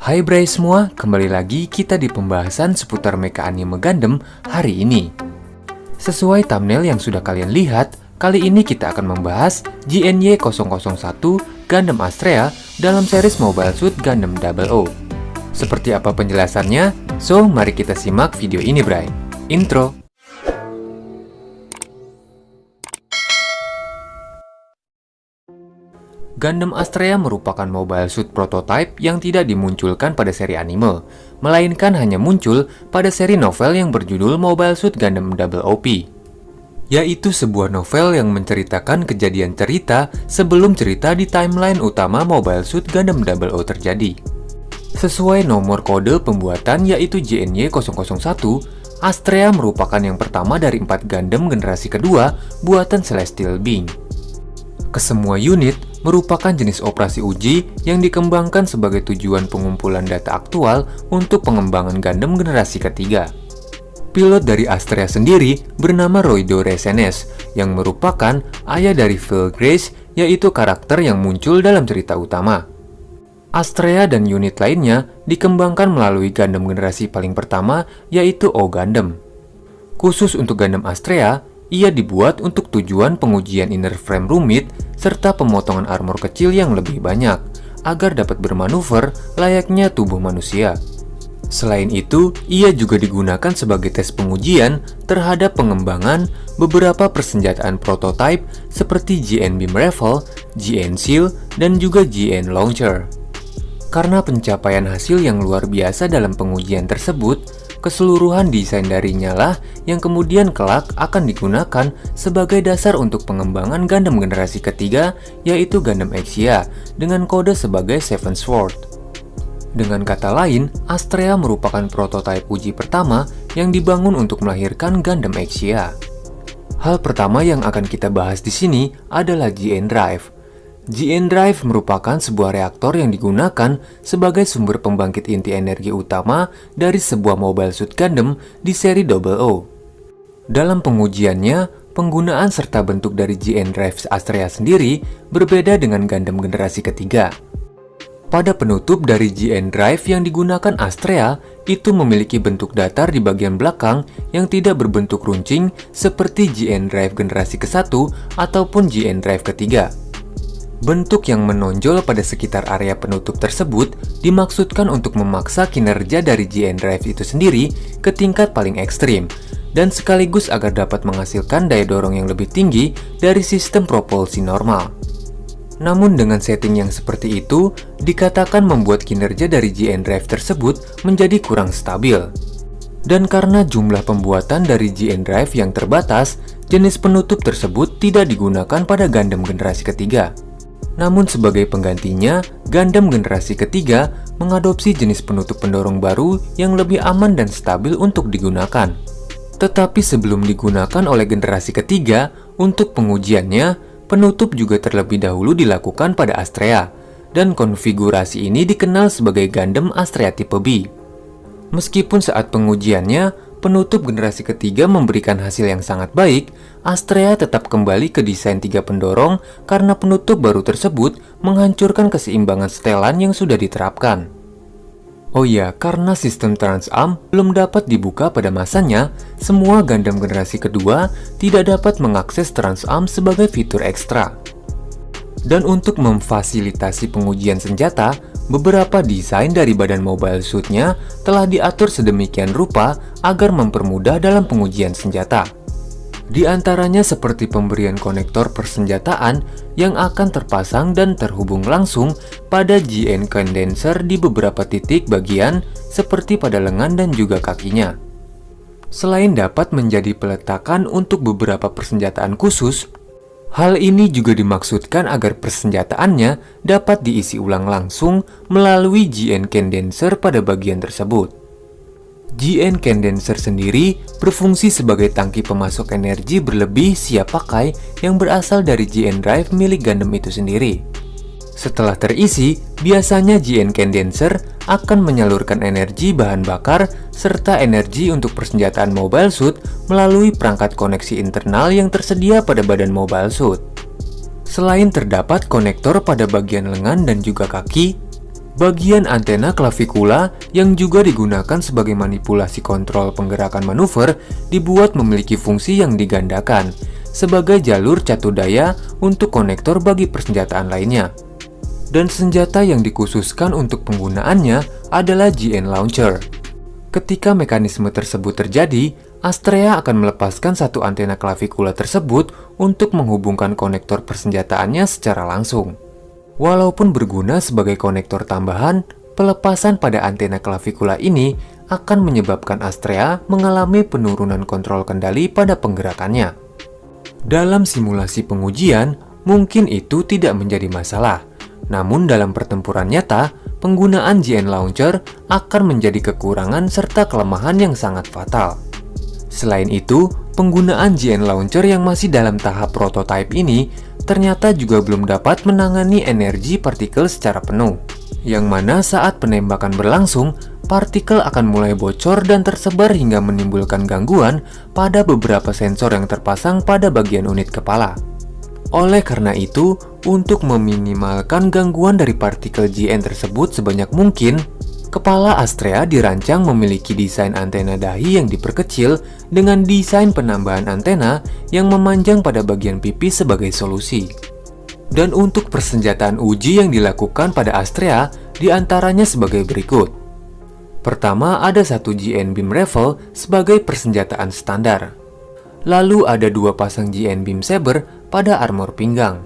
Hai Bray semua, kembali lagi kita di pembahasan seputar mecha anime Gundam hari ini. Sesuai thumbnail yang sudah kalian lihat, kali ini kita akan membahas GNY001 Gundam Astrea dalam series Mobile Suit Gundam 00. Seperti apa penjelasannya? So, mari kita simak video ini Bray. Intro. Gundam Astrea merupakan mobile suit prototype yang tidak dimunculkan pada seri anime, melainkan hanya muncul pada seri novel yang berjudul Mobile Suit Gundam Double OP, yaitu sebuah novel yang menceritakan kejadian cerita sebelum cerita di timeline utama Mobile Suit Gundam 00 terjadi. Sesuai nomor kode pembuatan yaitu JNY001, Astrea merupakan yang pertama dari 4 Gundam generasi kedua buatan Celestial Being. Kesemua unit merupakan jenis operasi uji yang dikembangkan sebagai tujuan pengumpulan data aktual untuk pengembangan Gundam generasi ketiga. Pilot dari Astrea sendiri bernama Roido Resenes, yang merupakan ayah dari Phil Grace, yaitu karakter yang muncul dalam cerita utama. Astrea dan unit lainnya dikembangkan melalui Gundam generasi paling pertama, yaitu O Gundam. Khusus untuk Gundam Astrea, ia dibuat untuk tujuan pengujian inner frame rumit serta pemotongan armor kecil yang lebih banyak, agar dapat bermanuver layaknya tubuh manusia. Selain itu, ia juga digunakan sebagai tes pengujian terhadap pengembangan beberapa persenjataan prototype seperti GN Beam Rifle, GN Shield, dan juga GN Launcher. Karena pencapaian hasil yang luar biasa dalam pengujian tersebut, keseluruhan desain darinya lah yang kemudian kelak akan digunakan sebagai dasar untuk pengembangan Gundam generasi ketiga, yaitu Gundam Exia dengan kode sebagai Seven Sword. Dengan kata lain, Astrea merupakan prototipe uji pertama yang dibangun untuk melahirkan Gundam Exia. Hal pertama yang akan kita bahas di sini adalah GN Drive. GN Drive merupakan sebuah reaktor yang digunakan sebagai sumber pembangkit inti energi utama dari sebuah mobile suit Gundam di seri 00. Dalam pengujiannya, penggunaan serta bentuk dari GN Drive Astrea sendiri berbeda dengan Gundam generasi ketiga. Pada penutup dari GN Drive yang digunakan Astrea, itu memiliki bentuk datar di bagian belakang yang tidak berbentuk runcing seperti GN Drive generasi ke-1 ataupun GN Drive ketiga. Bentuk yang menonjol pada sekitar area penutup tersebut dimaksudkan untuk memaksa kinerja dari GN Drive itu sendiri ke tingkat paling ekstrim, dan sekaligus agar dapat menghasilkan daya dorong yang lebih tinggi dari sistem propulsi normal. Namun dengan setting yang seperti itu, dikatakan membuat kinerja dari GN Drive tersebut menjadi kurang stabil. Dan karena jumlah pembuatan dari GN Drive yang terbatas, jenis penutup tersebut tidak digunakan pada Gundam generasi ketiga. Namun sebagai penggantinya, Gundam generasi ketiga mengadopsi jenis penutup pendorong baru yang lebih aman dan stabil untuk digunakan. Tetapi sebelum digunakan oleh generasi ketiga, untuk pengujiannya, penutup juga terlebih dahulu dilakukan pada Astrea, dan konfigurasi ini dikenal sebagai Gundam Astrea tipe B. Meskipun saat pengujiannya, penutup generasi ketiga memberikan hasil yang sangat baik, Astrea tetap kembali ke desain 3 pendorong karena penutup baru tersebut menghancurkan keseimbangan setelan yang sudah diterapkan. Oh iya, karena sistem Trans-Am belum dapat dibuka pada masanya, semua Gundam generasi kedua tidak dapat mengakses Trans-Am sebagai fitur ekstra. Dan untuk memfasilitasi pengujian senjata, beberapa desain dari badan mobile suit-nya telah diatur sedemikian rupa agar mempermudah dalam pengujian senjata. Di antaranya seperti pemberian konektor persenjataan yang akan terpasang dan terhubung langsung pada GN condenser di beberapa titik bagian seperti pada lengan dan juga kakinya. Selain dapat menjadi peletakan untuk beberapa persenjataan khusus, hal ini juga dimaksudkan agar persenjataannya dapat diisi ulang langsung melalui GN condenser pada bagian tersebut. GN condenser sendiri berfungsi sebagai tangki pemasok energi berlebih siap pakai yang berasal dari GN Drive milik Gundam itu sendiri. Setelah terisi, biasanya GN condenser akan menyalurkan energi bahan bakar serta energi untuk persenjataan mobile suit melalui perangkat koneksi internal yang tersedia pada badan mobile suit. Selain terdapat konektor pada bagian lengan dan juga kaki, Bagian antena klavikula yang juga digunakan sebagai manipulasi kontrol penggerakan manuver dibuat memiliki fungsi yang digandakan sebagai jalur catu daya untuk konektor bagi persenjataan lainnya. Dan senjata yang dikhususkan untuk penggunaannya adalah GN Launcher. Ketika mekanisme tersebut terjadi, Astrea akan melepaskan satu antena klavikula tersebut untuk menghubungkan konektor persenjataannya secara langsung. Walaupun berguna sebagai konektor tambahan, pelepasan pada antena klavikula ini akan menyebabkan Astrea mengalami penurunan kontrol kendali pada penggerakannya. Dalam simulasi pengujian, mungkin itu tidak menjadi masalah. Namun dalam pertempuran nyata, penggunaan GN Launcher akan menjadi kekurangan serta kelemahan yang sangat fatal. Selain itu, penggunaan GN Launcher yang masih dalam tahap prototipe ini ternyata juga belum dapat menangani energi partikel secara penuh, yang mana saat penembakan berlangsung, partikel akan mulai bocor dan tersebar hingga menimbulkan gangguan pada beberapa sensor yang terpasang pada bagian unit kepala. Oleh karena itu, untuk meminimalkan gangguan dari partikel GN tersebut sebanyak mungkin, kepala Astrea dirancang memiliki desain antena dahi yang diperkecil dengan desain penambahan antena yang memanjang pada bagian pipi sebagai solusi. Dan untuk persenjataan uji yang dilakukan pada Astrea diantaranya sebagai berikut. Pertama, ada satu GN Beam Rifle sebagai persenjataan standar. Lalu ada 2 pasang GN Beam Saber pada armor pinggang.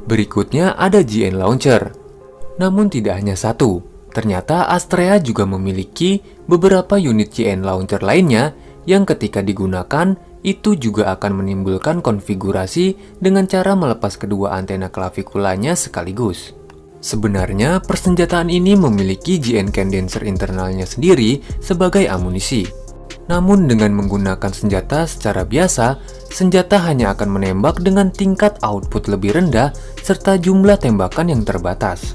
Berikutnya ada GN Launcher. Namun tidak hanya satu, ternyata Astrea juga memiliki beberapa unit GN Launcher lainnya yang ketika digunakan itu juga akan menimbulkan konfigurasi dengan cara melepas kedua antena klavikulanya sekaligus. Sebenarnya persenjataan ini memiliki GN condenser internalnya sendiri sebagai amunisi. Namun dengan menggunakan senjata secara biasa, senjata hanya akan menembak dengan tingkat output lebih rendah serta jumlah tembakan yang terbatas.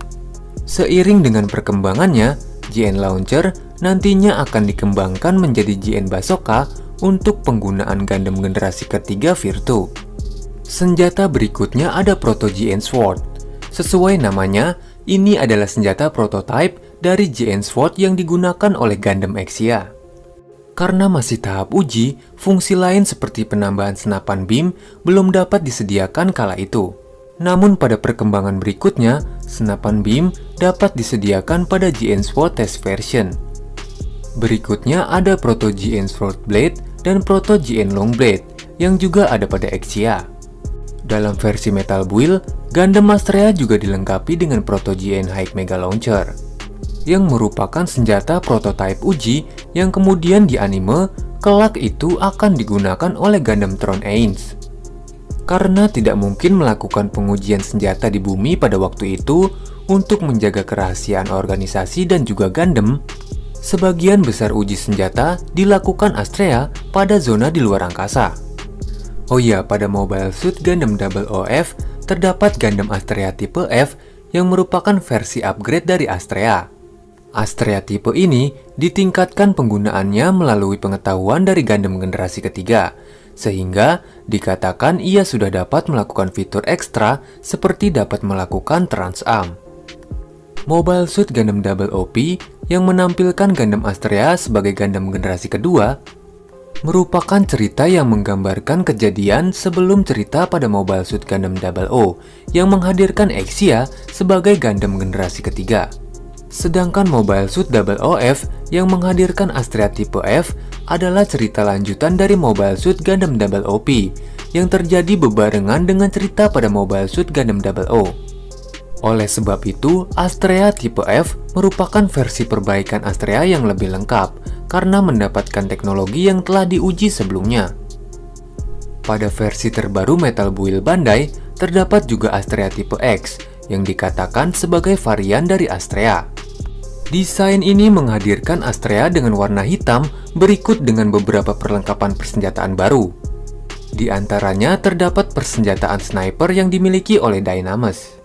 Seiring dengan perkembangannya, GN Launcher nantinya akan dikembangkan menjadi GN Bazooka untuk penggunaan Gundam generasi ketiga Virtu. Senjata berikutnya ada Proto GN Sword. Sesuai namanya, ini adalah senjata prototipe dari GN Sword yang digunakan oleh Gundam Exia. Karena masih tahap uji, fungsi lain seperti penambahan senapan beam belum dapat disediakan kala itu. Namun pada perkembangan berikutnya, senapan beam dapat disediakan pada GN Sword Test Version. Berikutnya ada Proto GN Sword Blade dan Proto GN Long Blade yang juga ada pada Exia. Dalam versi Metal Build, Gundam Astrea juga dilengkapi dengan Proto GN High Mega Launcher, yang merupakan senjata prototipe uji yang kemudian di anime kelak itu akan digunakan oleh Gundam Tron Ains. Karena tidak mungkin melakukan pengujian senjata di bumi pada waktu itu untuk menjaga kerahasiaan organisasi dan juga Gundam, sebagian besar uji senjata dilakukan Astrea pada zona di luar angkasa. Oh iya, pada Mobile Suit Gundam OOF terdapat Gundam Astrea tipe F yang merupakan versi upgrade dari Astrea. Astrea tipe ini ditingkatkan penggunaannya melalui pengetahuan dari Gundam generasi ketiga, sehingga dikatakan ia sudah dapat melakukan fitur ekstra seperti dapat melakukan Trans-Arm. Mobile Suit Gundam OP yang menampilkan Gundam Astrea sebagai Gundam generasi kedua merupakan cerita yang menggambarkan kejadian sebelum cerita pada Mobile Suit Gundam OO yang menghadirkan Exia sebagai Gundam generasi ketiga. Sedangkan Mobile Suit OOF yang menghadirkan Astrea tipe F adalah cerita lanjutan dari Mobile Suit Gundam OP yang terjadi bebarengan dengan cerita pada Mobile Suit Gundam OO. Oleh sebab itu, Astrea tipe F merupakan versi perbaikan Astrea yang lebih lengkap karena mendapatkan teknologi yang telah diuji sebelumnya. Pada versi terbaru Metal Build Bandai, terdapat juga Astrea tipe X yang dikatakan sebagai varian dari Astrea. Desain ini menghadirkan Astrea dengan warna hitam berikut dengan beberapa perlengkapan persenjataan baru. Di antaranya terdapat persenjataan sniper yang dimiliki oleh Dynames.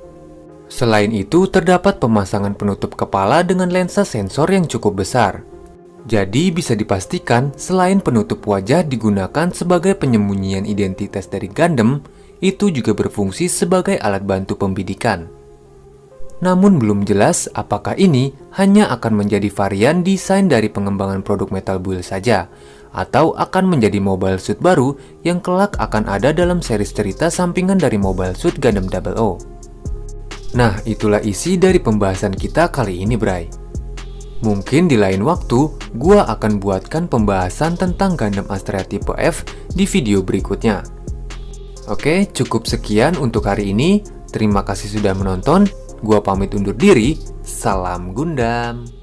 Selain itu, terdapat pemasangan penutup kepala dengan lensa sensor yang cukup besar. Jadi bisa dipastikan selain penutup wajah digunakan sebagai penyembunyian identitas dari Gundam, itu juga berfungsi sebagai alat bantu pembidikan. Namun belum jelas apakah ini hanya akan menjadi varian desain dari pengembangan produk Metal Build saja, atau akan menjadi Mobile Suit baru yang kelak akan ada dalam series cerita sampingan dari Mobile Suit Gundam 00. Nah, itulah isi dari pembahasan kita kali ini, Bray. Mungkin di lain waktu, gua akan buatkan pembahasan tentang Gundam Astrea tipe F di video berikutnya. Oke, cukup sekian untuk hari ini. Terima kasih sudah menonton. Gua pamit undur diri. Salam Gundam.